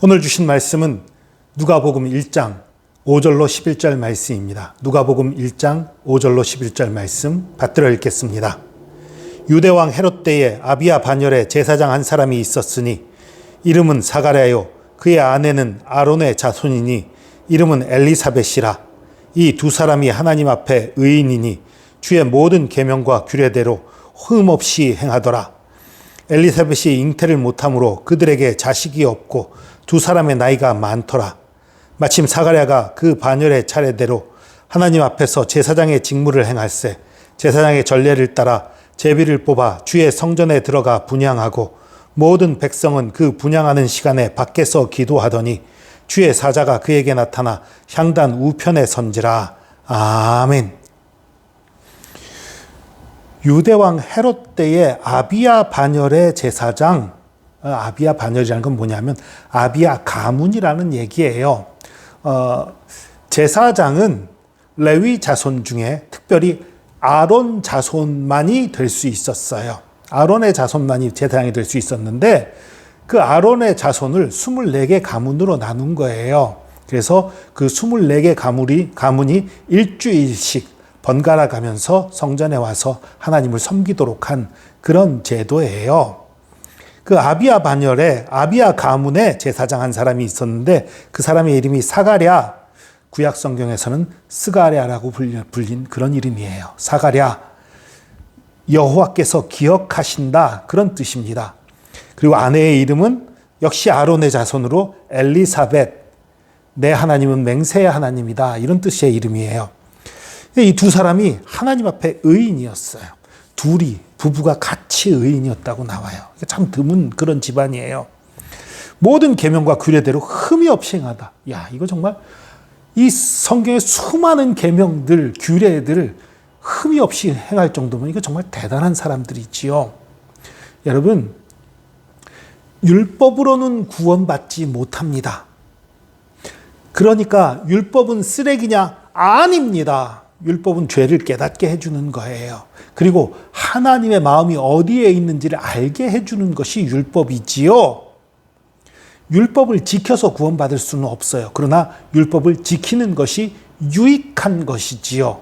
오늘 주신 말씀은 누가복음 1장 5절로 11절 말씀입니다. 누가복음 1장 5절로 11절 말씀 받들어 읽겠습니다. 유대왕 헤롯 때에 아비야 반열에 제사장 한 사람이 있었으니 이름은 사가랴요 그의 아내는 아론의 자손이니 이름은 엘리사벳이라. 이 두 사람이 하나님 앞에 의인이니 주의 모든 계명과 규례대로 흠없이 행하더라. 엘리사벳이 잉태를 못함으로 그들에게 자식이 없고 두 사람의 나이가 많더라. 마침 사가랴가 그 반열의 차례대로 하나님 앞에서 제사장의 직무를 행할세 제사장의 전례를 따라 제비를 뽑아 주의 성전에 들어가 분향하고 모든 백성은 그 분향하는 시간에 밖에서 기도하더니 주의 사자가 그에게 나타나 향단 우편에 선지라. 아멘. 유대왕 헤롯 때의 아비야 반열의 제사장, 아비야 반열이라는 건 뭐냐면 아비야 가문이라는 얘기예요. 제사장은 레위 자손 중에 특별히 아론 자손만이 될 수 있었어요. 아론의 자손만이 제사장이 될 수 있었는데 그 아론의 자손을 24개 가문으로 나눈 거예요. 그래서 그 24개 가문이 일주일씩 번갈아 가면서 성전에 와서 하나님을 섬기도록 한 그런 제도예요. 그 아비야 반열에 아비야 가문에 제사장 한 사람이 있었는데 그 사람의 이름이 사가랴, 구약 성경에서는 스가랴라고 불린 그런 이름이에요. 사가랴, 여호와께서 기억하신다 그런 뜻입니다. 그리고 아내의 이름은 역시 아론의 자손으로 엘리사벳, 내 하나님은 맹세의 하나님이다 이런 뜻의 이름이에요. 이 두 사람이 하나님 앞에 의인이었어요. 둘이 부부가 같이 의인이었다고 나와요. 참 드문 그런 집안이에요. 모든 계명과 규례대로 흠이 없이 행하다. 야, 이거 정말 이 성경의 수많은 계명들, 규례들을 흠이 없이 행할 정도면 이거 정말 대단한 사람들이지요. 여러분, 율법으로는 구원받지 못합니다. 그러니까 율법은 쓰레기냐? 아닙니다. 율법은 죄를 깨닫게 해주는 거예요. 그리고 하나님의 마음이 어디에 있는지를 알게 해주는 것이 율법이지요. 율법을 지켜서 구원받을 수는 없어요. 그러나 율법을 지키는 것이 유익한 것이지요.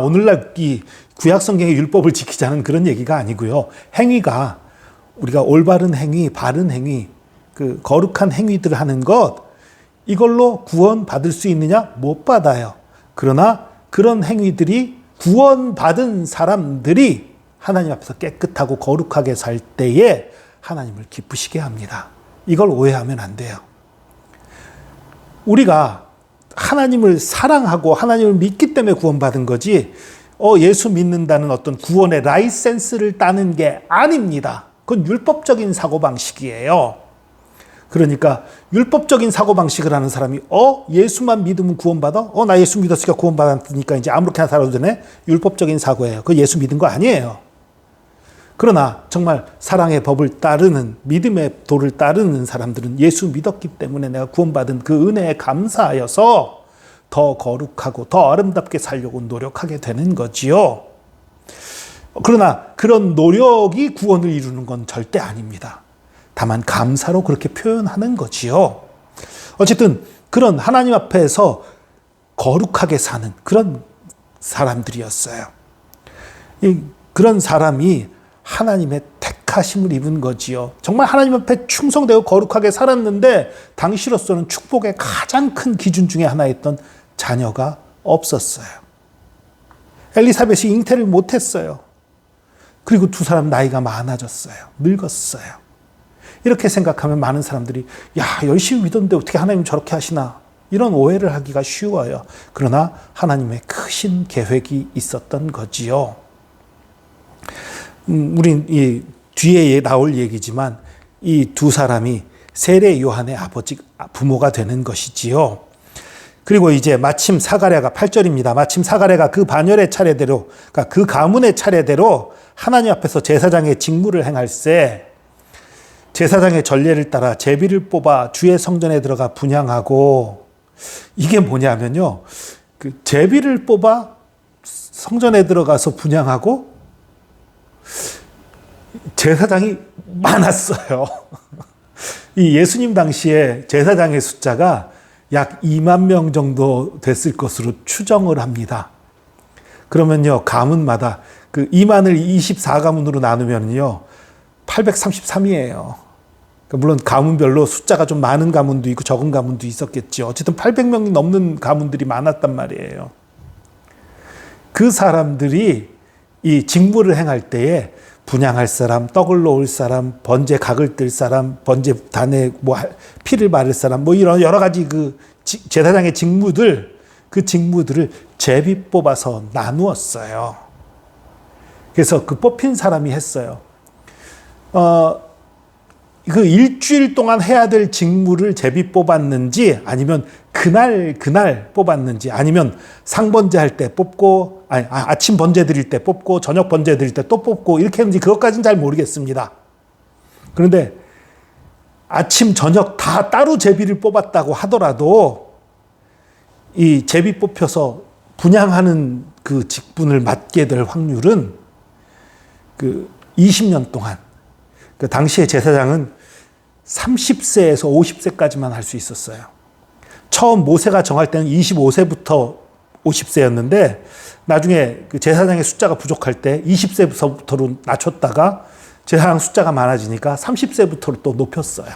오늘날 이 구약 성경의 율법을 지키자는 그런 얘기가 아니고요. 행위가 우리가 올바른 행위, 바른 행위, 그 거룩한 행위들을 하는 것, 이걸로 구원받을 수 있느냐? 못 받아요. 그러나 그런 행위들이 구원받은 사람들이 하나님 앞에서 깨끗하고 거룩하게 살 때에 하나님을 기쁘시게 합니다. 이걸 오해하면 안 돼요. 우리가 하나님을 사랑하고 하나님을 믿기 때문에 구원받은 거지, 예수 믿는다는 어떤 구원의 라이센스를 따는 게 아닙니다. 그건 율법적인 사고방식이에요. 그러니까 율법적인 사고방식을 하는 사람이 예수만 믿으면 구원받아? 나 예수 믿었으니까 구원받았으니까 이제 아무렇게나 살아도 되네? 율법적인 사고예요. 그거 예수 믿은 거 아니에요. 그러나 정말 사랑의 법을 따르는, 믿음의 도를 따르는 사람들은 예수 믿었기 때문에 내가 구원받은 그 은혜에 감사하여서 더 거룩하고 더 아름답게 살려고 노력하게 되는 거지요. 그러나 그런 노력이 구원을 이루는 건 절대 아닙니다. 다만 감사로 그렇게 표현하는 거지요. 어쨌든 그런 하나님 앞에서 거룩하게 사는 그런 사람들이었어요. 그런 사람이 하나님의 택하심을 입은 거지요. 정말 하나님 앞에 충성되고 거룩하게 살았는데 당시로서는 축복의 가장 큰 기준 중에 하나였던 자녀가 없었어요. 엘리사벳이 잉태를 못했어요. 그리고 두 사람 나이가 많아졌어요. 늙었어요. 이렇게 생각하면 많은 사람들이 열심히 믿었는데 어떻게 하나님 저렇게 하시나 이런 오해를 하기가 쉬워요. 그러나 하나님의 크신 계획이 있었던 거지요. 우린 이 뒤에 나올 얘기지만 이 두 사람이 세례 요한의 부모가 되는 것이지요. 그리고 이제 마침 사가랴가 8절입니다. 마침 사가랴가 그 반열의 차례대로, 그러니까 그 가문의 차례대로 하나님 앞에서 제사장의 직무를 행할세 제사장의 전례를 따라 제비를 뽑아 주의 성전에 들어가 분향하고, 이게 뭐냐면요, 그 제비를 뽑아 성전에 들어가서 분향하고 제사장이 많았어요. 이 예수님 당시에 제사장의 숫자가 약 2만 명 정도 됐을 것으로 추정을 합니다. 그러면요, 가문마다 그 2만을 24가문으로 나누면요, 833이에요. 물론 가문별로 숫자가 좀 많은 가문도 있고 적은 가문도 있었겠죠. 어쨌든 800명이 넘는 가문들이 많았단 말이에요. 그 사람들이 이 직무를 행할 때에 분향할 사람, 떡을 놓을 사람, 번제 각을 뜰 사람, 번제 단에 피를 바를 사람, 이런 여러 가지 그 제사장의 직무들, 그 직무들을 제비 뽑아서 나누었어요. 그래서 그 뽑힌 사람이 했어요. 그 일주일 동안 해야 될 직무를 제비 뽑았는지, 아니면 그날 뽑았는지, 아니면 상번제 할 때 뽑고, 아침 번제 드릴 때 뽑고, 저녁 번제 드릴 때 또 뽑고, 이렇게 했는지 그것까지는 잘 모르겠습니다. 그런데 아침, 저녁 다 따로 제비를 뽑았다고 하더라도 이 제비 뽑혀서 분향하는 그 직분을 맡게 될 확률은 그 20년 동안, 그 당시의 제사장은 30세에서 50세까지만 할 수 있었어요. 처음 모세가 정할 때는 25세부터 50세였는데 나중에 그 제사장의 숫자가 부족할 때 20세부터로 낮췄다가 제사장 숫자가 많아지니까 30세부터로 또 높였어요.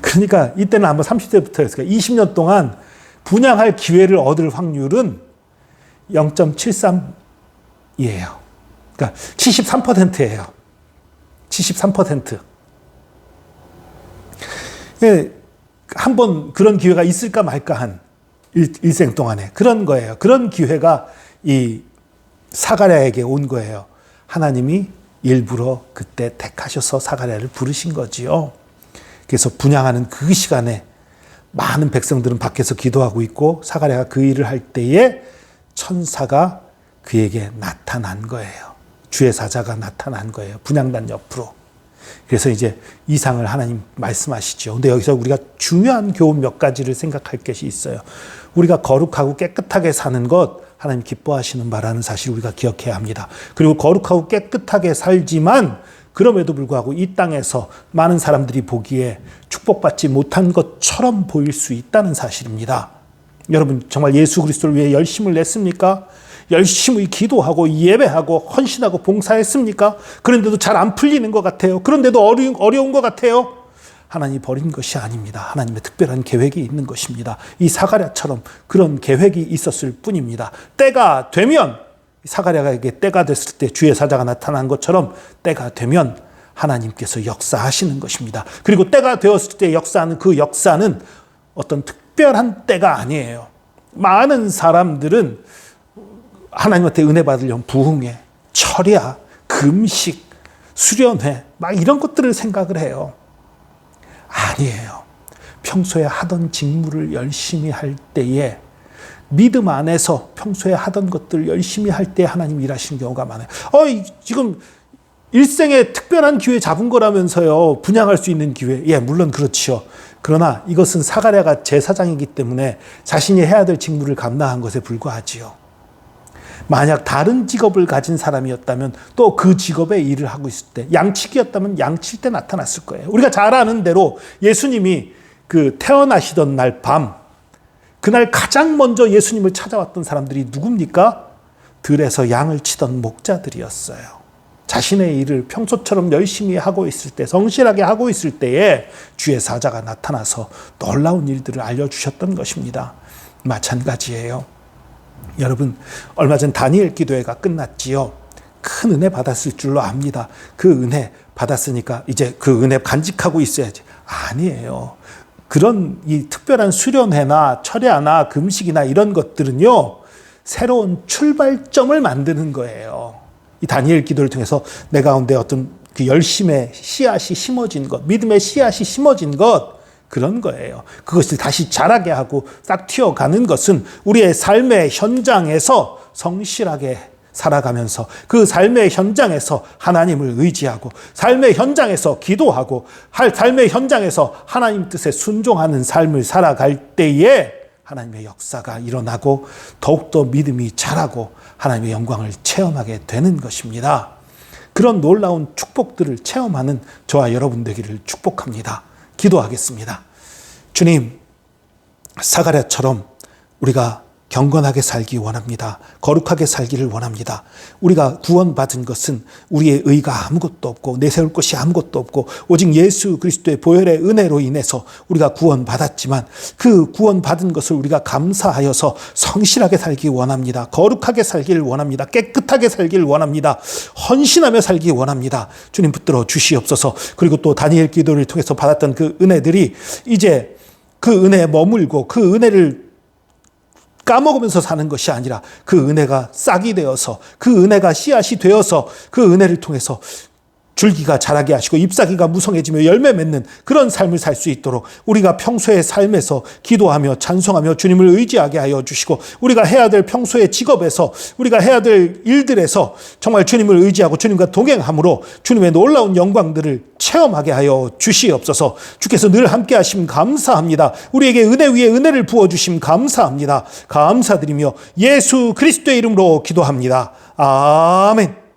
그러니까 이때는 아마 30세부터였으니까 20년 동안 분향할 기회를 얻을 확률은 0.73이에요. 그러니까 73%예요. 73%. 한번 그런 기회가 있을까 말까 한 일생 동안에 그런 거예요. 그런 기회가 이 사가랴에게 온 거예요. 하나님이 일부러 그때 택하셔서 사가랴를 부르신 거지요. 그래서 분향하는 그 시간에 많은 백성들은 밖에서 기도하고 있고 사가랴가 그 일을 할 때에 천사가 그에게 나타난 거예요. 주의 사자가 나타난 거예요. 분향단 옆으로. 그래서 이제 이상을 하나님 말씀하시죠. 근데 여기서 우리가 중요한 교훈 몇 가지를 생각할 것이 있어요. 우리가 거룩하고 깨끗하게 사는 것 하나님 기뻐하시는 바라는 사실을 우리가 기억해야 합니다. 그리고 거룩하고 깨끗하게 살지만 그럼에도 불구하고 이 땅에서 많은 사람들이 보기에 축복받지 못한 것처럼 보일 수 있다는 사실입니다. 여러분 정말 예수 그리스도를 위해 열심을 냈습니까? 열심히 기도하고 예배하고 헌신하고 봉사했습니까? 그런데도 잘 안 풀리는 것 같아요. 그런데도 어려운 것 같아요. 하나님이 버린 것이 아닙니다. 하나님의 특별한 계획이 있는 것입니다. 이 사가랴처럼 그런 계획이 있었을 뿐입니다. 때가 되면, 사가랴에게 때가 됐을 때 주의 사자가 나타난 것처럼 때가 되면 하나님께서 역사하시는 것입니다. 그리고 때가 되었을 때 역사하는 그 역사는 어떤 특별한 때가 아니에요. 많은 사람들은 하나님한테 은혜 받으려면 부흥회, 철야, 금식, 수련회 막 이런 것들을 생각을 해요. 아니에요. 평소에 하던 직무를 열심히 할 때에 믿음 안에서 평소에 하던 것들을 열심히 할 때 하나님 일하시는 경우가 많아요. 지금 일생에 특별한 기회 잡은 거라면서요. 분향할 수 있는 기회. 예, 물론 그렇지요. 그러나 이것은 사가랴가 제사장이기 때문에 자신이 해야 될 직무를 감당한 것에 불과하지요. 만약 다른 직업을 가진 사람이었다면 또 그 직업의 일을 하고 있을 때, 양치기였다면 양칠 때 나타났을 거예요. 우리가 잘 아는 대로 예수님이 그 태어나시던 날 밤, 그날 가장 먼저 예수님을 찾아왔던 사람들이 누굽니까? 들에서 양을 치던 목자들이었어요. 자신의 일을 평소처럼 열심히 하고 있을 때, 성실하게 하고 있을 때에 주의 사자가 나타나서 놀라운 일들을 알려주셨던 것입니다. 마찬가지예요. 여러분, 얼마 전 다니엘 기도회가 끝났지요. 큰 은혜 받았을 줄로 압니다. 그 은혜 받았으니까 이제 그 은혜 간직하고 있어야지. 아니에요. 그런 이 특별한 수련회나 철야나 금식이나 이런 것들은요, 새로운 출발점을 만드는 거예요. 이 다니엘 기도를 통해서 내 가운데 어떤 그 열심의 씨앗이 심어진 것, 믿음의 씨앗이 심어진 것, 그런 거예요. 그것을 다시 자라게 하고 싹 튀어가는 것은 우리의 삶의 현장에서 성실하게 살아가면서 그 삶의 현장에서 하나님을 의지하고 삶의 현장에서 기도하고 삶의 현장에서 하나님 뜻에 순종하는 삶을 살아갈 때에 하나님의 역사가 일어나고 더욱더 믿음이 자라고 하나님의 영광을 체험하게 되는 것입니다. 그런 놀라운 축복들을 체험하는 저와 여러분 되기를 축복합니다. 기도하겠습니다. 주님, 사가랴처럼 우리가 경건하게 살기 원합니다. 거룩하게 살기를 원합니다. 우리가 구원받은 것은 우리의 의가 아무것도 없고 내세울 것이 아무것도 없고 오직 예수 그리스도의 보혈의 은혜로 인해서 우리가 구원받았지만 그 구원받은 것을 우리가 감사하여서 성실하게 살기 원합니다. 거룩하게 살기를 원합니다. 깨끗하게 살기를 원합니다. 헌신하며 살기 원합니다. 주님 붙들어 주시옵소서. 그리고 또 다니엘 기도를 통해서 받았던 그 은혜들이 이제 그 은혜에 머물고 그 은혜를 까먹으면서 사는 것이 아니라 그 은혜가 싹이 되어서 그 은혜가 씨앗이 되어서 그 은혜를 통해서 줄기가 자라게 하시고 잎사귀가 무성해지며 열매 맺는 그런 삶을 살 수 있도록 우리가 평소의 삶에서 기도하며 찬송하며 주님을 의지하게 하여 주시고 우리가 해야 될 평소의 직업에서 우리가 해야 될 일들에서 정말 주님을 의지하고 주님과 동행함으로 주님의 놀라운 영광들을 체험하게 하여 주시옵소서. 주께서 늘 함께 하심 감사합니다. 우리에게 은혜 위에 은혜를 부어주심 감사합니다. 감사드리며 예수 그리스도의 이름으로 기도합니다. 아멘.